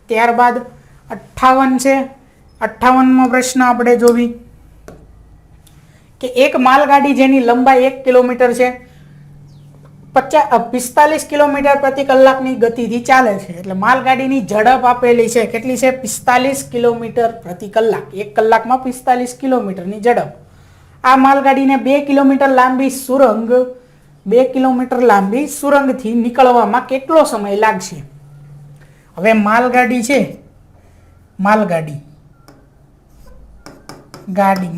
ત્યારબાદ 58 છે। 58મો પ્રશ્ન આપણે જોવી કે એક માલગાડી જેની લંબાઈ 1 કિલોમીટર છે 45 કિલોમીટર પ્રતિ કલાકની ગતિથી ચાલે છે। એટલે માલગાડીની ઝડપ આપેલી છે કેટલી છે 45 કિલોમીટર પ્રતિ કલાક। 1 કલાકમાં 45 કિલોમીટરની ઝડપ। આ માલગાડીને 2 કિલોમીટર લાંબી સુરંગ 2 કિલોમીટર લાંબી સુરંગથી નીકળવામાં કેટલો સમય લાગશે? હવે માલગાડી છે,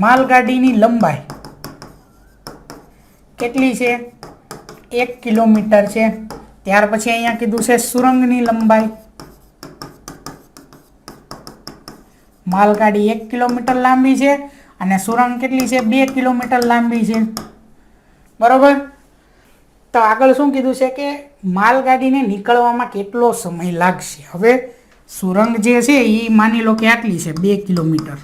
માલગાડીની લંબાઈ કેટલી છે 1 કિલોમીટર છે। ત્યાર પછી અહીંયા કીધું છે સુરંગની લંબાઈ, માલગાડી 1 કિલોમીટર લાંબી છે અને સુરંગ કેટલી છે 2 કિલોમીટર લાંબી છે, બરોબર। તો આગળ શું કીધું છે કે માલગાડીને નીકળવામાં કેટલો સમય લાગશે? હવે સુરંગ જે છે એ માની લો કે આટલી છે 2 કિલોમીટર।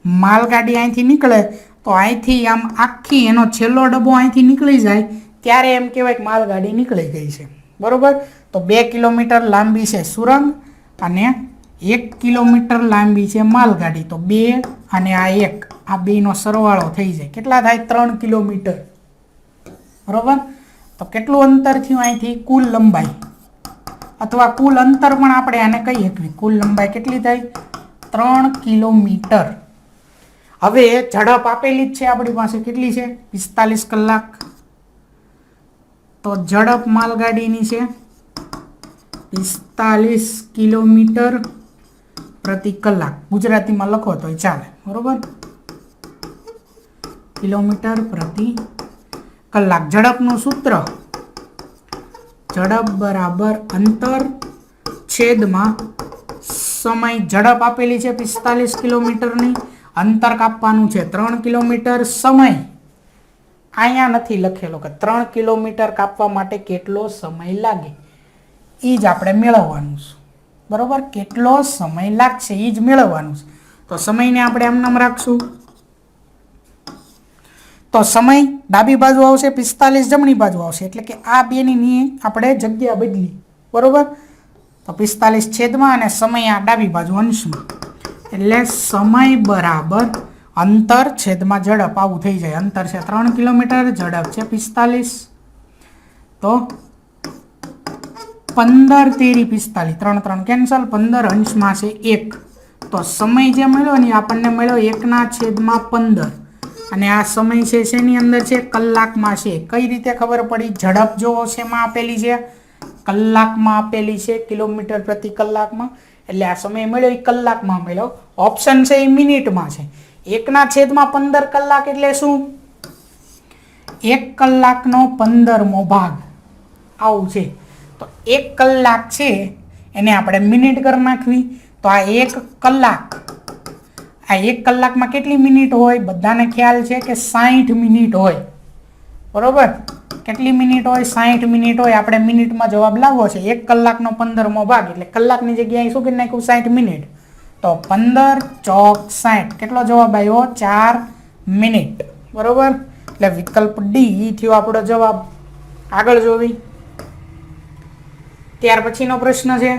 માલગાડી અહીંથી નીકળે તો અહીંથી આમ આખી એનો છેલ્લો ડબ્બો અહીંથી નીકળી જાય ત્યારે એમ કહેવાય કે માલગાડી નીકળી ગઈ છે, બરોબર। તો 2 કિલોમીટર લાંબી છે સુરંગ અને 1 કિલોમીટર લાંબી છે માલગાડી। તો 2 અને આ 1 આ બેનો સરવાળો થઈ જાય કેટલા થાય 3 કિલોમીટર, બરોબર। તો કેટલું અંતર થયું અહીંથી કુલ લંબાઈ અથવા કુલ અંતર પણ આપણે આને કહીએ કે કુલ લંબાઈ કેટલી થાય 3 કિલોમીટર। હવે ઝડપ આપેલી જ છે આપણી પાસે કેટલી છે 45 કલાક। તો ઝડપ માલગાડીની છે 45 કિલોમીટર પ્રતિ કલાક। ગુજરાતીમાં લખો તો ચાલે, બરોબર, કિલોમીટર પ્રતિ કલાક। ઝડપનું સૂત્ર ઝડપ બરાબર અંતર છેદમાં સમય। ઝડપ આપેલી છે 45 કિલોમીટરની, અંતર કાપવાનું છે 3 કિલોમીટર, સમય અહીંયા નથી લખેલો કે 3 કિલોમીટર કાપવા માટે કેટલો સમય લાગે એ જ આપણે મેળવવાનું છે, બરોબર। કેટલો સમય લાગશે એ જ મેળવવાનું છે। તો સમયને આપણે આમ નામ રાખશું। તો સમય ડાબી બાજુ આવશે 45 જમણી બાજુ આવશે એટલે કે આ બેની આપણે જગ્યા બદલી, બરોબર। તો 45 છેદમાં અને સમય આ ડાબી બાજુ અંશમાં એટલે સમય બરાબર અંતર છેદમાં ઝડપ આવું થઈ જાય। અંતર છે 3 કિલોમીટર, ઝડપ છે 45। તો 15 તેરી 45, 3 3 કેન્સલ, 15 અંશમાં છે 1। તો સમય જે મળ્યો ને આપણને મળ્યો 1/15 અને આ સમય છે શેની અંદર છે કલાકમાં છે। કઈ રીતે ખબર પડી? ઝડપ જો શેમાં આપેલી છે કલાકમાં આપેલી છે, કિલોમીટર પ્રતિ કલાકમાં, એટલે આ સમય મળ્યો એ કલાકમાં મળ્યો। ઓપ્શન છે એ મિનિટમાં છે। 1/15 કલાક એટલે શું 1 કલાકનો 15મો ભાગ આવું છે। તો 1 કલાક છે એને આપણે મિનિટ કરી નાખવી। તો આ 1 કલાક, આ 1 કલાકમાં કેટલી મિનિટ હોય? બધાને ખ્યાલ છે કે 60 મિનિટ હોય, બરોબર। કેટલી મિનિટ હોય? 60 મિનિટ હોય। આપણે મિનિટમાં જવાબ લાવવો છે। 1 કલાકનો 15મો ભાગ એટલે કલાકની જગ્યાએ શું કરી નાખ્યું 60 મિનિટ। તો 15 ચોક 60 કેટલો જવાબ આવ્યો 4 મિનિટ, બરોબર। એટલે વિકલ્પ ડી થયો આપણો જવાબ। આગળ જોવી ત્યાર પછીનો પ્રશ્ન છે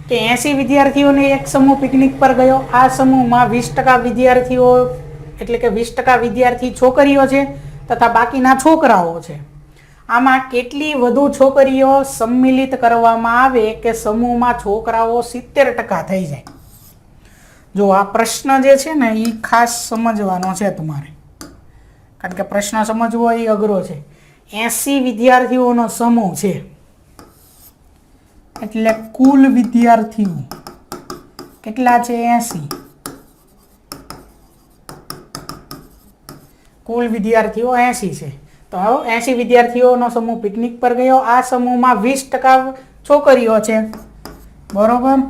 કે 80 વિદ્યાર્થીઓને એક સમૂહ પિકનિક પર ગયો। આ સમૂહમાં 20% વિદ્યાર્થીઓ એટલે કે 20% વિદ્યાર્થી છોકરીઓ છે તથા બાકીના છોકરાઓ છે। આમાં કેટલી વધુ છોકરીઓ સંમિલિત કરવામાં આવે કે સમૂહમાં છોકરાઓ 70% થઈ જાય? જો આ પ્રશ્ન જે છે ને એ ખાસ સમજવાનો છે તમારે, કારણ કે પ્રશ્ન સમજવો એ અઘરો છે। 80 વિદ્યાર્થીઓનો સમૂહ છે એટલે કુલ વિદ્યાર્થીઓ કેટલા છે 80। કુલ વિદ્યાર્થીઓ 80 છે। તો 80 વિદ્યાર્થીઓનો સમૂહ પિકનિક પર ગયો। આ સમૂહમાં 20% છોકરીઓ છે, બરોબર।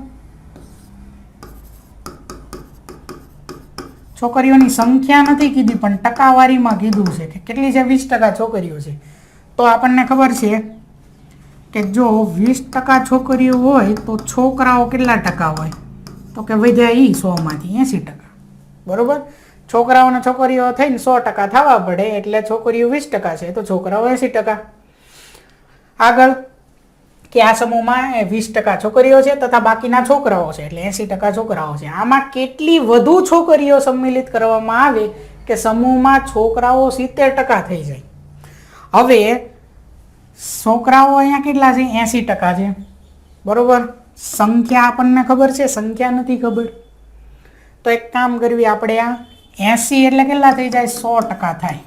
છોકરીઓની સંખ્યા નથી કીધી પણ ટકાવારીમાં કીધું છે કે કેટલી છે 20% છોકરીઓ છે। તો આપણને ખબર છે કે જો 20% છોકરીઓ હોય તો છોકરાઓ કેટલા ટકા હોય? તો કે વધ્યા એ 100માંથી 80%, બરોબર। છોકરાઓ છોકરીઓ થઈને 100% થવા પડે એટલે છોકરીઓ 20% છે તો છોકરાઓ 80%। આગળ કે આ સમૂહમાં 20% છોકરીઓ છે તથા બાકીના છોકરાઓ છે, એટલે 80% છોકરાઓ છે. આમાં કેટલી વધુ છોકરીઓ સંમિલિત કરવામાં આવે કે સમૂહમાં છોકરાઓ 70% થઈ જાય. હવે છોકરાઓ અહીંયા કેટલા છે? 80% છે. બરોબર. સંખ્યા આપણને ખબર છે, સંખ્યા નથી ખબર. તો એક કામ કરવી આપણે, આ 80 એટલે કેટલા થઈ જાય? 100% થાય.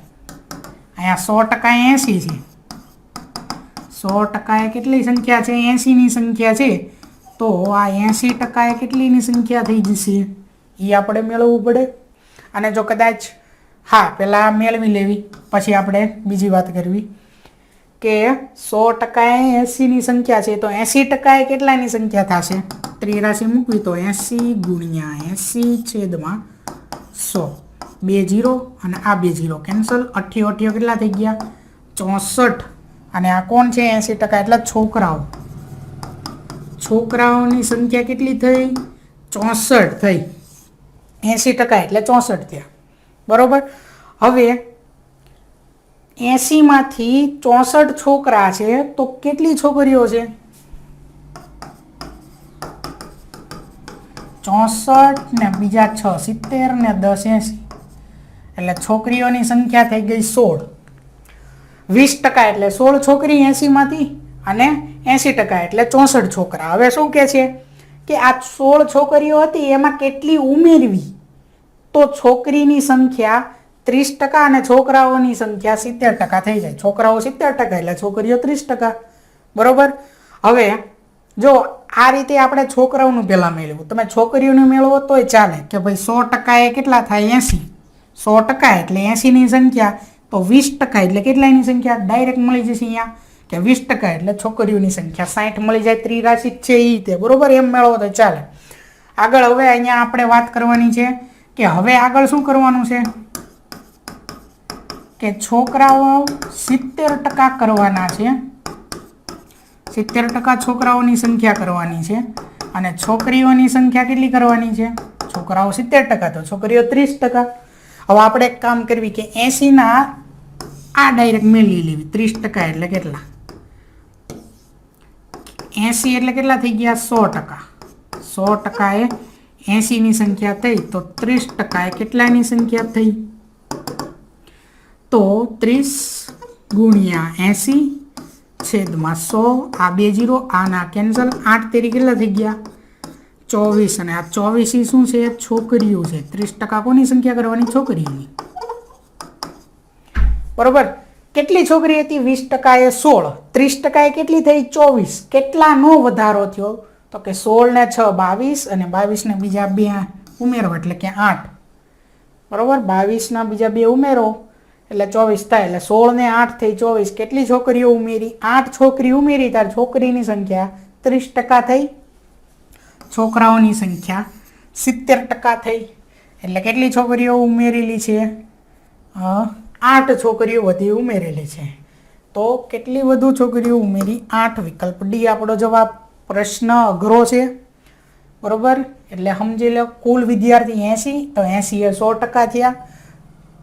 અહીંયા 100% 80 છે. 100% એ કેટલી સંખ્યા છે? 80 ની સંખ્યા છે. તો આ 80% એ કેટલીની સંખ્યા થઈ જશે? એ આપણે મેળવવું પડે. અને જો કદાચ પહેલાં મેળવી લેવી, પછી આપણે બીજી વાત કરવી કે 100% એ 80ની સંખ્યા છે. તો 80% એ કેટલાની સંખ્યા થશે? ત્રિરાશી મૂકવી તો 80 ગુણ્યા 80/100. 2 0 અને આ 2 0 કેન્સલ. 88 કેટલા થઈ ગયા? 64. અને આ કોણ છે? 80%, એટલે છોકરાઓ. છોકરાઓની સંખ્યા કેટલી થઈ? 64 થઈ. 80% એટલે 64 થયા. બરોબર. હવે 80 માંથી 64 છોકરા છે તો કેટલી છોકરીઓ છે? 64 ને બીજા 6 70 ને 10 80, એટલે છોકરીઓની સંખ્યા થઈ ગઈ 16. 20% એટલે 16 છોકરી 80 માંથી, અને 80% એટલે 64 છોકરા. હવે શું કહે છે કે આ 16 છોકરીઓ હતી એમાં કેટલી ઉમેરવી? તો છોકરીની સંખ્યા 30% અને છોકરાઓની સંખ્યા 70% થઈ જાય. છોકરાઓ 70% એટલે છોકરીઓ 30%. બરોબર. હવે જો આ રીતે આપણે છોકરાઓનું પહેલાં મેળવ્યું, તમે છોકરીઓનું મેળવો તોય ચાલે કે ભાઈ 100% એ કેટલા થાય? 80. 100% એટલે 80ની સંખ્યા, તો 20% એટલે કેટલાની સંખ્યા? ડાયરેક્ટ મળી જશે અહીંયા કે 20% એટલે છોકરીઓની સંખ્યા 60 મળી જાય. ત્રિરાશી છે એ રીતે. બરોબર. એમ મેળવો તો ચાલે. આગળ હવે અહીંયા આપણે વાત કરવાની છે કે હવે આગળ શું કરવાનું છે કે છોકરાઓ 70% કરવાના છે. 70% છોકરાઓની સંખ્યા કરવાની છે, અને છોકરીઓની સંખ્યા કેટલી કરવાની છે? છોકરાઓ 70% તો છોકરીઓ 30%. હવે આપણે એક કામ કરવી કે 80ના આ ડાયરેક્ટ મેળવી લેવી. 30% એટલે કેટલા? 80 એટલે કેટલા થઈ ગયા? 100%. 100% એ 80ની સંખ્યા થઈ, તો 30% એ કેટલાની સંખ્યા થઈ? તો 30 ગુણ્યા 80/100. આ 2 0 આના કેન્સલ. 8 તેરી કેટલા થઈ ગયા? 24. અને આ 24 શું છે? છોકરીઓ છે. 30% કોની સંખ્યા કરવાની? છોકરીઓની. બરોબર. કેટલી છોકરી હતી? 20% એ 16. 30% એ કેટલી થઈ? 24. કેટલાનો વધારો થયો? તો કે 16 ને 6 22, અને 22 ને બીજા 2 ઉમેરો એટલે કે 8. બરોબર. 22 ના બીજા 2 ઉમેરો એટલે 24 થાય. એટલે 16 ને 8 થઈ 24. કેટલી છોકરીઓ ઉમેરી? 8 છોકરી ઉમેરી, ત્યારે છોકરીની સંખ્યા 30% થઈ. છોકરાઓની સંખ્યા 70% થઈ. એટલે કેટલી છોકરીઓ ઉમેરેલી છે? 8 છોકરીઓ વધી ઉમેરેલી છે. તો કેટલી વધુ છોકરીઓ ઉમેરી? 8. વિકલ્પ ડી આપણો જવાબ. પ્રશ્ન અઘરો છે. બરોબર. એટલે સમજી લો, કુલ વિદ્યાર્થી 80, તો 80 એ 100% થયા.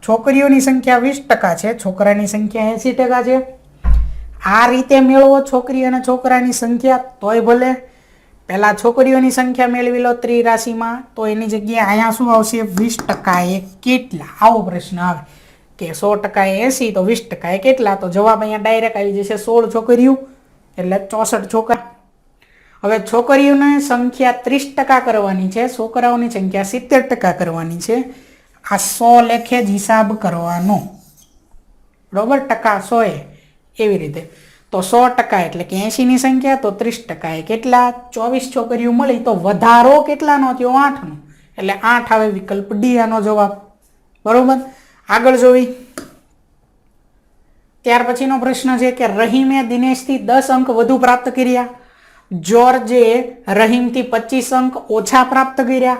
છોકરીઓની સંખ્યા 20% છે, છોકરાની સંખ્યા 80% છે. આ રીતે મેળવો છોકરી અને છોકરાની સંખ્યા તોય ભલે. પહેલાં છોકરીઓની સંખ્યા મેળવી લો ત્રિરાશીમાં, તો એની જગ્યાએ અહીંયા શું આવશે? 20% એ કેટલા? આવો પ્રશ્ન આવે કે 100% એ 80, તો 20% એ કેટલા? તો જવાબ અહીંયા ડાયરેક્ટ આવી જશે 16 છોકરીઓ એટલે 64 છોકરા. હવે છોકરીઓની સંખ્યા 30% કરવાની છે, છોકરાઓની સંખ્યા 70% કરવાની છે. આ 100 લેખે જ હિસાબ કરવાનો. બરોબર. ટકા 100 એવી રીતે. તો 100% એટલે કે 80ની સંખ્યા, તો 30% એ કેટલા? 24 છોકરીઓ મળી. તો વધારો કેટલાનો થયો? 8નો. એટલે 8 આવે. વિકલ્પ ડી આનો જવાબ. બરોબર. આગળ જોવી. ત્યાર પછીનો પ્રશ્ન છે કે રહીમે દિનેશથી 10 અંક વધુ પ્રાપ્ત કર્યા. જ્યોર્જે રહીમથી 25 અંક ઓછા પ્રાપ્ત કર્યા.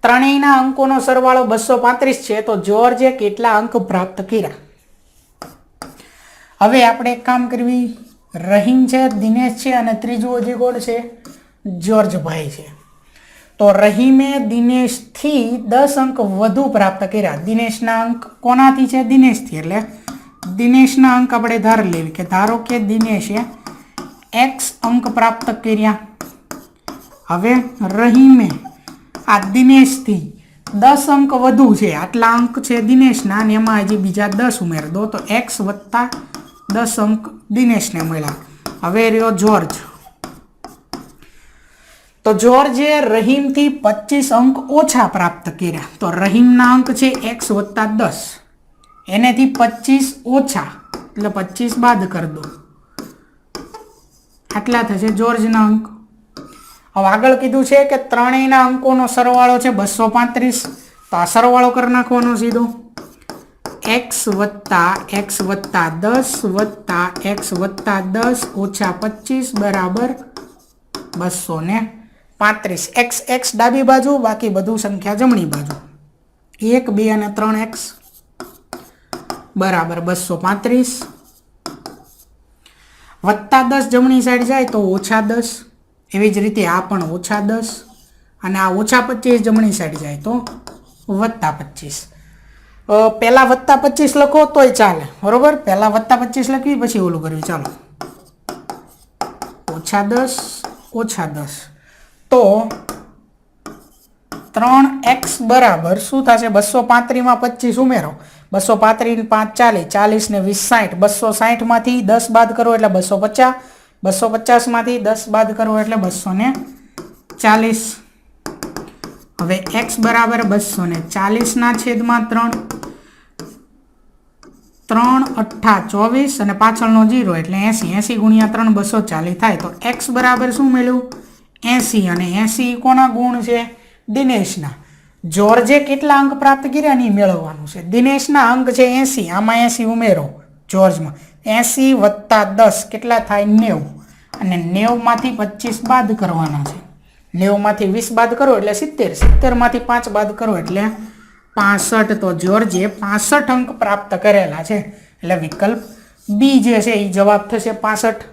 ત્રણેયના અંકોનો સરવાળો 235 છે, તો જ્યોર્જે કેટલા અંક પ્રાપ્ત કર્યા? હવે આપણે એક કામ કરવી. રહીમ છે, દિનેશ છે, અને ત્રીજું હજી કોણ છે? જ્યોર્જભાઈ છે. તો રહીમે દિનેશથી 10 અંક વધુ પ્રાપ્ત કર્યા. દિનેશના અંક કોનાથી છે? દિનેશથી. એટલે દિનેશના અંક આપણે ધાર લેવી કે ધારો કે દિનેશે x અંક પ્રાપ્ત કર્યા. હવે રહીમે આ દિનેશથી 10 અંક વધુ છે, આટલા અંક છે દિનેશના અને એમાં હજી બીજા 10 ઉમેરી દો તો x વત્તા 10 અંક દિનેશને મળ્યા. હવે રહ્યો જોર્જ. તો જોર્જે રહીમથી 25 અંક ઓછા પ્રાપ્ત કર્યા. તો રહીમના અંક છે x વત્તા 10, એનેથી 25 ઓછા એટલે 25 બાદ કરી દો, આટલા થશે જોર્જના અંક. હવે આગળ કીધું છે કે ત્રણેયના અંકોનો સરવાળો છે 235. તો આ સરવાળો કરી નાખવાનો સીધો. x વત્તા 10 વત્તા x વત્તા 10 ઓછા 25 બરાબર 235. x ડાબી બાજુ, બાકી બધું સંખ્યા જમણી બાજુ. 1 2 અને 3x બરાબર 235 વત્તા 10 જમણી સાઈડ જાય તો ઓછા 10. એવી જ રીતે આ પણ ઓછા 10 અને આ ઓછા 25 જમણી સાઈડ જાય તો વત્તા 25. પહેલાં વત્તા 25 લખો તોય ચાલે, બરોબર. પહેલાં વત્તા 25 લખવી પછી ઓલું કરવી. ચાલો, ઓછા 10 તો 3x બરાબર શું થશે? 235માં 25 ઉમેરો, 235 5 40 ને 20 60, 260 માંથી 10 બાદ કરો એટલે 250, 250 માંથી 10 બાદ કરો એટલે 240. હવે x બરાબર 240 ના છેદમાં 3, 3 8 24 અને પાછળનો 0 એટલે 80, 80 ગુણ્યા 3 240 થાય. તો x બરાબર શું મળ્યું? 80. અને 80 કોના ગુણ છે? દિનેશના. જોર્જે કેટલા અંક પ્રાપ્ત કર્યા નહીં મેળવવાનું છે. દિનેશના અંક છે 80, આમાં 80 ઉમેરો જોર્જમાં. 80 વત્તા 10 કેટલા થાય? 90. અને 90 માંથી 25 બાદ કરવાના છે. 90 માંથી 20 બાદ કરો એટલે 70, 70 માંથી 5 બાદ કરો એટલે 65. તો જોર્જે 65 અંક પ્રાપ્ત કરેલા છે એટલે વિકલ્પ બી જે છે એ જવાબ થશે 65.